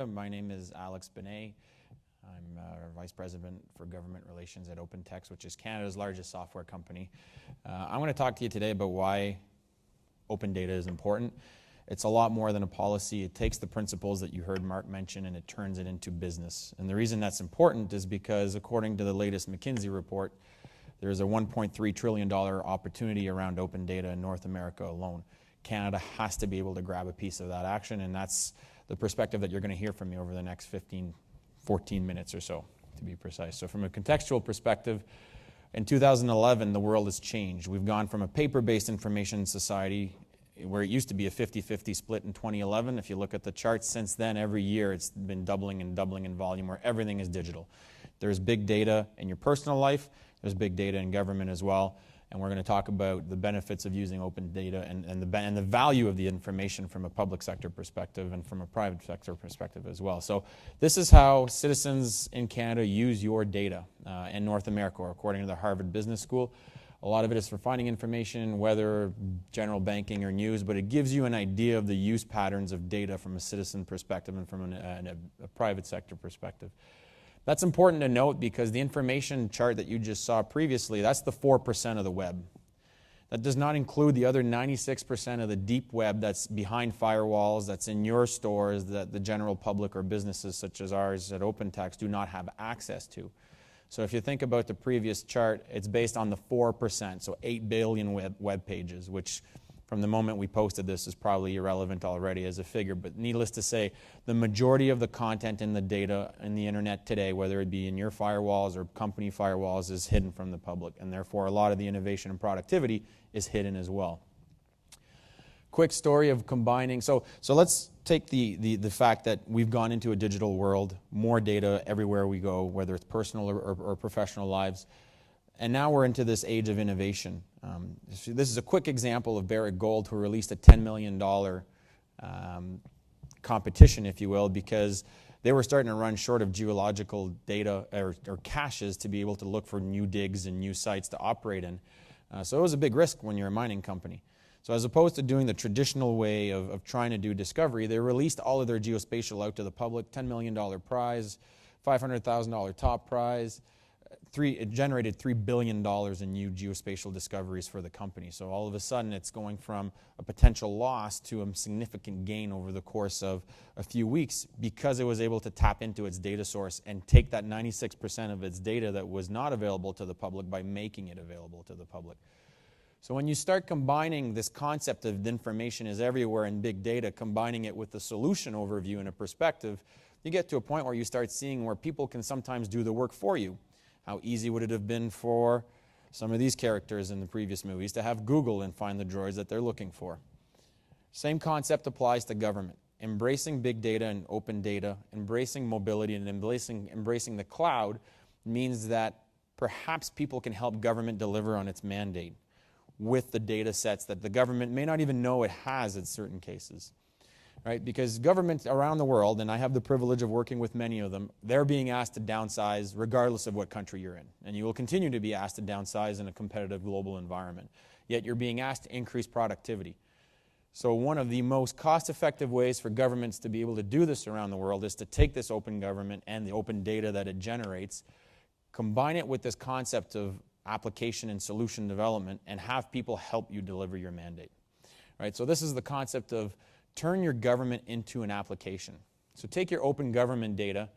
My name is Alex Benay. I'm Vice President for Government Relations at OpenText, which is Canada's largest software company. I want to talk to you today about why open data is important. It's a lot more than a policy. It takes the principles that you heard Mark mention and it turns it into business. And the reason that's important is because according to the latest McKinsey report, there's a $1.3 trillion opportunity around open data in North America alone. Canada has to be able to grab a piece of that action, and that's the perspective that you're going to hear from me over the next 14 minutes or so, to be precise. So from a contextual perspective, in 2011, the world has changed. We've gone from a paper-based information society where it used to be a 50-50 split in 2011. If you look at the charts since then, every year it's been doubling and doubling in volume where everything is digital. There's big data in your personal life. There's big data in government as well. And we're going to talk about the benefits of using open data and the value of the information from a public sector perspective and from a private sector perspective as well. So this is how citizens in Canada use your data in North America, according to the Harvard Business School. A lot of it is for finding information, whether general banking or news, but it gives you an idea of the use patterns of data from a citizen perspective and from a private sector perspective. That's important to note because the information chart that you just saw previously, that's the 4% of the web. That does not include the other 96% of the deep web that's behind firewalls, that's in your stores, that the general public or businesses such as ours at OpenText do not have access to. So if you think about the previous chart, it's based on the 4%, so 8 billion web pages, which from the moment we posted this is probably irrelevant already as a figure. But needless to say, the majority of the content in the data in the internet today, whether it be in your firewalls or company firewalls, is hidden from the public. And therefore, a lot of the innovation and productivity is hidden as well. Quick story of combining. So let's take the fact that we've gone into a digital world, more data everywhere we go, whether it's personal or professional lives. And now we're into this age of innovation. This is a quick example of Barrick Gold, who released a $10 million competition, if you will, because they were starting to run short of geological data or caches to be able to look for new digs and new sites to operate in. So it was a big risk when you're a mining company. So as opposed to doing the traditional way of trying to do discovery, they released all of their geospatial out to the public, $10 million prize, $500,000 top prize. It generated $3 billion in new geospatial discoveries for the company. So all of a sudden, it's going from a potential loss to a significant gain over the course of a few weeks because it was able to tap into its data source and take that 96% of its data that was not available to the public by making it available to the public. So when you start combining this concept of the information is everywhere in big data, combining it with the solution overview and a perspective, you get to a point where you start seeing where people can sometimes do the work for you. How easy would it have been for some of these characters in the previous movies to have Google and find the droids that they're looking for? Same concept applies to government. Embracing big data and open data, embracing mobility and embracing the cloud means that perhaps people can help government deliver on its mandate with the data sets that the government may not even know it has in certain cases. Right? Because governments around the world, and I have the privilege of working with many of them, they're being asked to downsize regardless of what country you're in. And you will continue to be asked to downsize in a competitive global environment. Yet you're being asked to increase productivity. So one of the most cost-effective ways for governments to be able to do this around the world is to take this open government and the open data that it generates, combine it with this concept of application and solution development, and have people help you deliver your mandate. Right? So this is the concept of turn your government into an application. So take your open government data,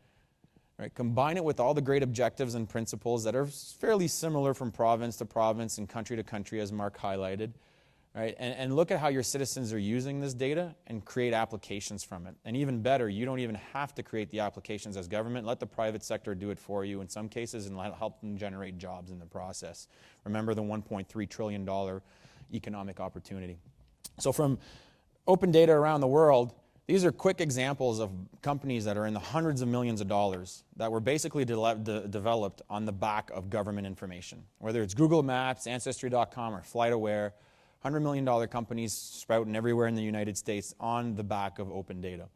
right, combine it with all the great objectives and principles that are fairly similar from province to province and country to country, as Mark highlighted, right, and look at how your citizens are using this data and create applications from it. And even better, you don't even have to create the applications as government. Let the private sector do it for you in some cases and help them generate jobs in the process. Remember the $1.3 trillion economic opportunity. So from open data around the world, these are quick examples of companies that are in the hundreds of millions of dollars that were basically developed on the back of government information. Whether it's Google Maps, Ancestry.com, or FlightAware, $100 million companies sprouting everywhere in the United States on the back of open data.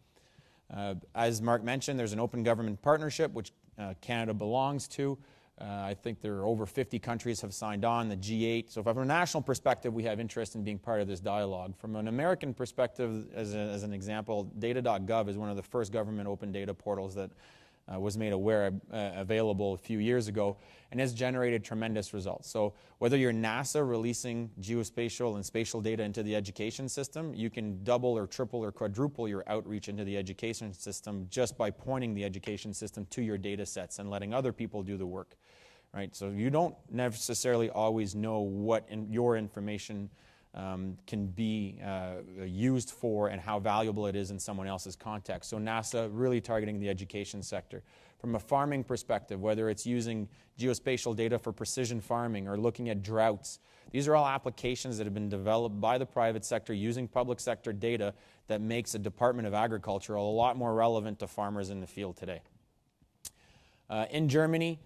As Mark mentioned, there's an open government partnership, which Canada belongs to. I think there are over 50 countries have signed on, the G8. So from a national perspective, we have interest in being part of this dialogue. From an American perspective, as an example, Datagov is one of the first government open data portals that was made available a few years ago, and has generated tremendous results. So whether you're NASA releasing geospatial and spatial data into the education system, you can double or triple or quadruple your outreach into the education system just by pointing the education system to your data sets and letting other people do the work. Right? So you don't necessarily always know what your information can be used for and how valuable it is in someone else's context. So NASA really targeting the education sector. From a farming perspective, whether it's using geospatial data for precision farming or looking at droughts, these are all applications that have been developed by the private sector using public sector data that makes a Department of Agriculture a lot more relevant to farmers in the field today. In Germany,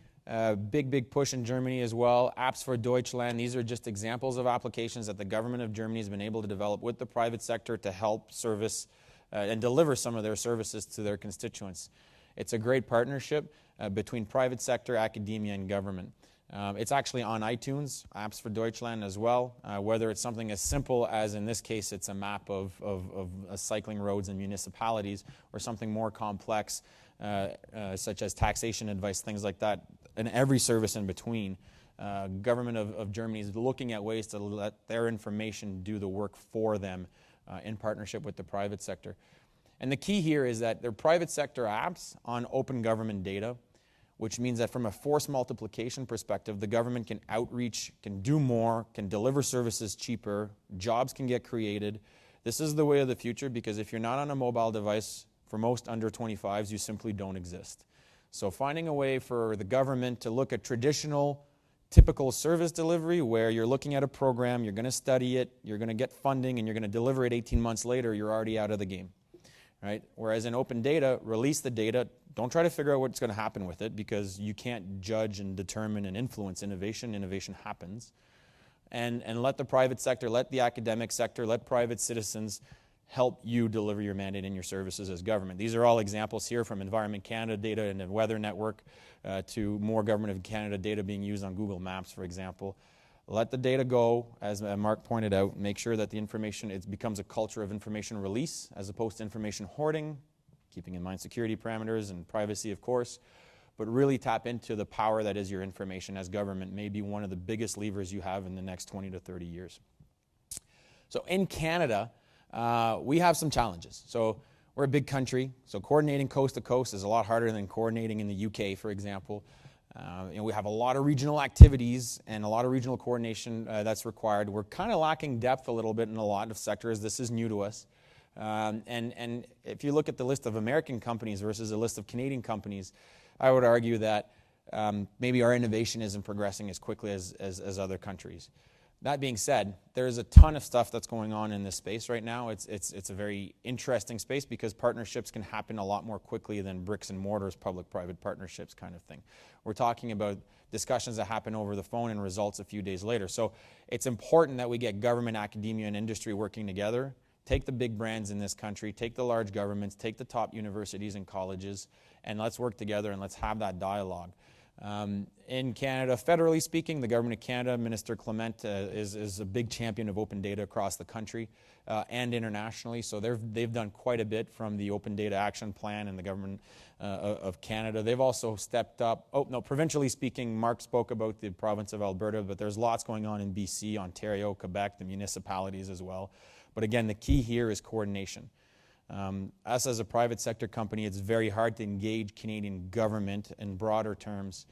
big push in Germany as well. Apps for Deutschland. These are just examples of applications that the government of Germany has been able to develop with the private sector to help service and deliver some of their services to their constituents. It's a great partnership between private sector, academia, and government. It's actually on iTunes, Apps for Deutschland as well, whether it's something as simple as, in this case, it's a map of cycling roads and municipalities, or something more complex, such as taxation advice, things like that, and every service in between. Government of Germany is looking at ways to let their information do the work for them in partnership with the private sector. And the key here is that they're private sector apps on open government data, which means that from a force multiplication perspective, the government can outreach, can do more, can deliver services cheaper, jobs can get created. This is the way of the future, because if you're not on a mobile device, for most under 25s, you simply don't exist. So finding a way for the government to look at traditional, typical service delivery, where you're looking at a program, you're going to study it, you're going to get funding, and you're going to deliver it 18 months later, you're already out of the game. Right? Whereas in open data, release the data. Don't try to figure out what's going to happen with it, because you can't judge and determine and influence innovation. Innovation happens. And let the private sector, let the academic sector, let private citizens help you deliver your mandate and your services as government. These are all examples here, from Environment Canada data and the Weather Network to more Government of Canada data being used on Google Maps, for example. Let the data go, as Mark pointed out. Make sure that the information, it becomes a culture of information release as opposed to information hoarding, keeping in mind security parameters and privacy, of course, but really tap into the power that is your information as government. May be one of the biggest levers you have in the next 20 to 30 years. So in Canada, we have some challenges. So we're a big country, so coordinating coast to coast is a lot harder than coordinating in the UK, for example. We have a lot of regional activities and a lot of regional coordination that's required. We're kind of lacking depth a little bit in a lot of sectors. This is new to us. And if you look at the list of American companies versus a list of Canadian companies, I would argue that maybe our innovation isn't progressing as quickly as other countries. That being said, there's a ton of stuff that's going on in this space right now. It's a very interesting space, because partnerships can happen a lot more quickly than bricks and mortars, public-private partnerships kind of thing. We're talking about discussions that happen over the phone and results a few days later. So it's important that we get government, academia, and industry working together. Take the big brands in this country, take the large governments, take the top universities and colleges, and let's work together and let's have that dialogue. In Canada, federally speaking, the Government of Canada, Minister Clement is a big champion of open data across the country and internationally. So they've done quite a bit from the Open Data Action Plan and the Government of Canada. They've also stepped up. Provincially speaking, Mark spoke about the province of Alberta, but there's lots going on in BC, Ontario, Quebec, the municipalities as well. But again, the key here is coordination. Us as a private sector company, it's very hard to engage Canadian government in broader terms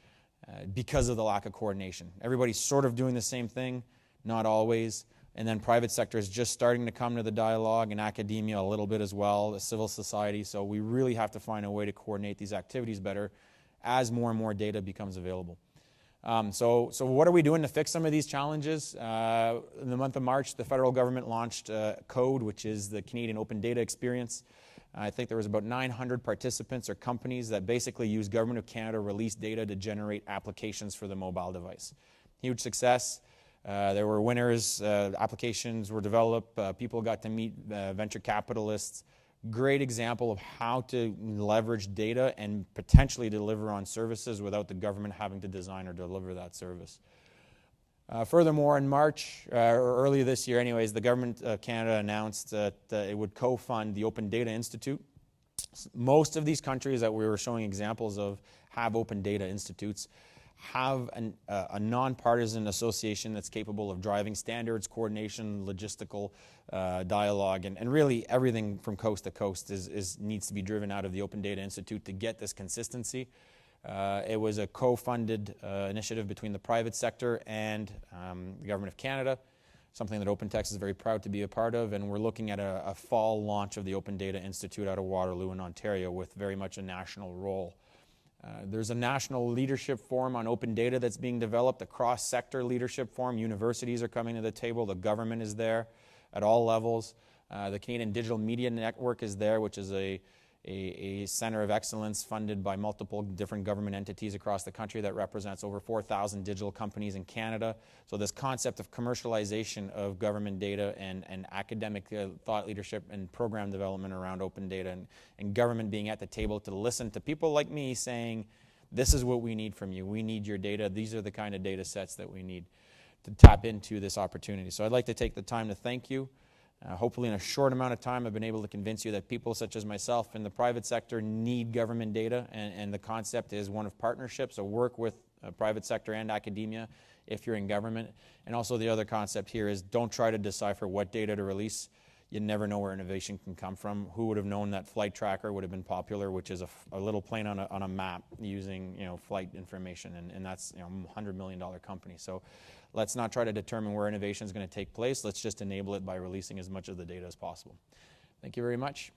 because of the lack of coordination. Everybody's sort of doing the same thing, not always. And then private sector is just starting to come to the dialogue, and academia a little bit as well, the civil society. So we really have to find a way to coordinate these activities better as more and more data becomes available. So what are we doing to fix some of these challenges? In the month of March, the federal government launched CODE, which is the Canadian Open Data Experience. I think there was about 900 participants or companies that basically use Government of Canada released data to generate applications for the mobile device. Huge success. There were winners. Applications were developed. People got to meet venture capitalists. Great example of how to leverage data and potentially deliver on services without the government having to design or deliver that service. Furthermore, in March, or earlier this year anyways, the government of Canada announced that it would co-fund the Open Data Institute. Most of these countries that we were showing examples of have open data institutes, have a nonpartisan association that's capable of driving standards, coordination, logistical dialogue, and really everything from coast to coast needs to be driven out of the Open Data Institute to get this consistency. It was a co-funded initiative between the private sector and the Government of Canada, something that OpenText is very proud to be a part of, and we're looking at a fall launch of the Open Data Institute out of Waterloo in Ontario with very much a national role. There's a national leadership forum on open data that's being developed, a cross-sector leadership forum. Universities are coming to the table. The government is there at all levels. The Canadian Digital Media Network is there, which is a center of excellence funded by multiple different government entities across the country that represents over 4,000 digital companies in Canada. So this concept of commercialization of government data and academic thought leadership and program development around open data and government being at the table to listen to people like me saying, this is what we need from you. We need your data. These are the kind of data sets that we need to tap into this opportunity. So I'd like to take the time to thank you. Hopefully in a short amount of time I've been able to convince you that people such as myself in the private sector need government data, and the concept is one of partnership, so work with private sector and academia if you're in government. And also the other concept here is don't try to decipher what data to release. You never know where innovation can come from. Who would have known that flight tracker would have been popular, which is a little plane on a map using flight information, and that's $100 million company. So let's not try to determine where innovation is going to take place. Let's just enable it by releasing as much of the data as possible. Thank you very much.